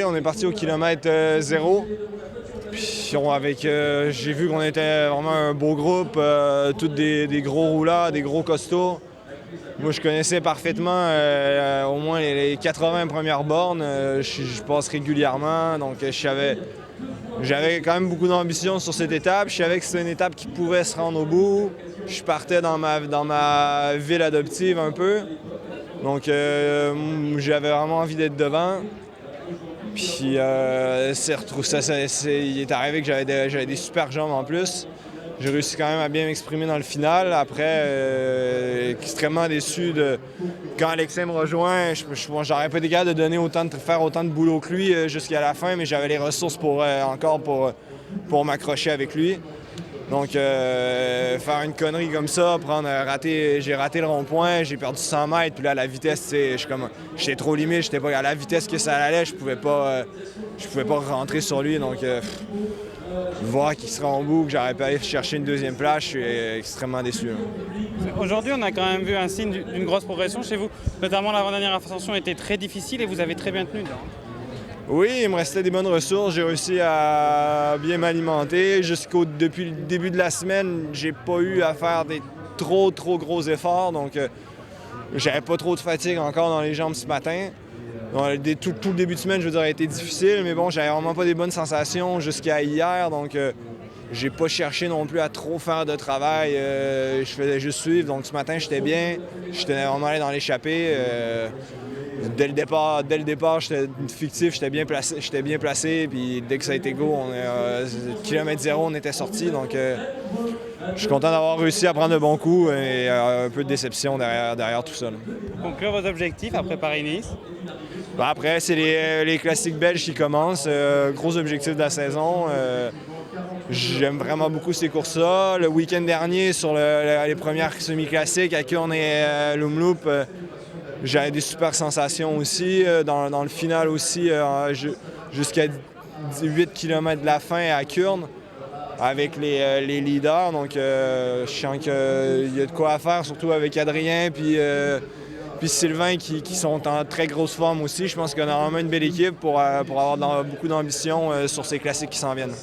on est parti au kilomètre 0. Puis j'ai vu qu'on était vraiment un beau groupe, tous des gros rouleurs, des gros costauds. Moi, je connaissais parfaitement au moins les 80 premières bornes. Je passe régulièrement, donc j'avais quand même beaucoup d'ambition sur cette étape. Je savais que c'était une étape qui pouvait se rendre au bout. Je partais dans ma ville adoptive un peu. Donc, j'avais vraiment envie d'être devant. Puis, il est arrivé que j'avais des super jambes en plus. J'ai réussi quand même à bien m'exprimer dans le final. Après, extrêmement déçu de quand Alexis me rejoint. J'aurais pas été capable de faire autant de boulot que lui jusqu'à la fin, mais j'avais les ressources pour m'accrocher avec lui. Donc, faire une connerie comme ça, j'ai raté le rond-point, j'ai perdu 100 mètres, puis là, la vitesse, j'étais trop limite, j'étais pas à la vitesse que ça allait, je pouvais pas rentrer sur lui, donc voir qu'il sera en bout, que j'aurais pu aller chercher une deuxième place, je suis extrêmement déçu. Aujourd'hui, on a quand même vu un signe d'une grosse progression chez vous, notamment l'avant-dernière ascension était très difficile et vous avez très bien tenu dedans. Oui, il me restait des bonnes ressources. J'ai réussi à bien m'alimenter. Depuis le début de la semaine, j'ai pas eu à faire des trop gros efforts. Donc, j'avais pas trop de fatigue encore dans les jambes ce matin. Donc, tout le début de semaine, je veux dire, a été difficile. Mais bon, j'avais vraiment pas des bonnes sensations jusqu'à hier. Donc, j'ai pas cherché non plus à trop faire de travail. Je faisais juste suivre. Donc, ce matin, j'étais bien. J'étais vraiment allé dans l'échappée. Dès le départ, j'étais fictif, j'étais bien placé, puis dès que ça a été go, kilomètre 0, on était sorti. Donc, je suis content d'avoir réussi à prendre de bons coups et un peu de déception derrière tout ça. Pour conclure vos objectifs après Paris-Nice? Après, c'est les classiques belges qui commencent. Gros objectif de la saison. J'aime vraiment beaucoup ces courses-là. Le week-end dernier, sur les premières semi-classiques à Kuurne et Lumloop, j'avais des super sensations aussi. Dans le final aussi, jusqu'à 8 km de la fin à Kuurne, avec les leaders. Donc, je sens qu'il y a de quoi à faire, surtout avec Adrien puis Sylvain qui sont en très grosse forme aussi. Je pense qu'on a vraiment une belle équipe pour avoir beaucoup d'ambition sur ces classiques qui s'en viennent.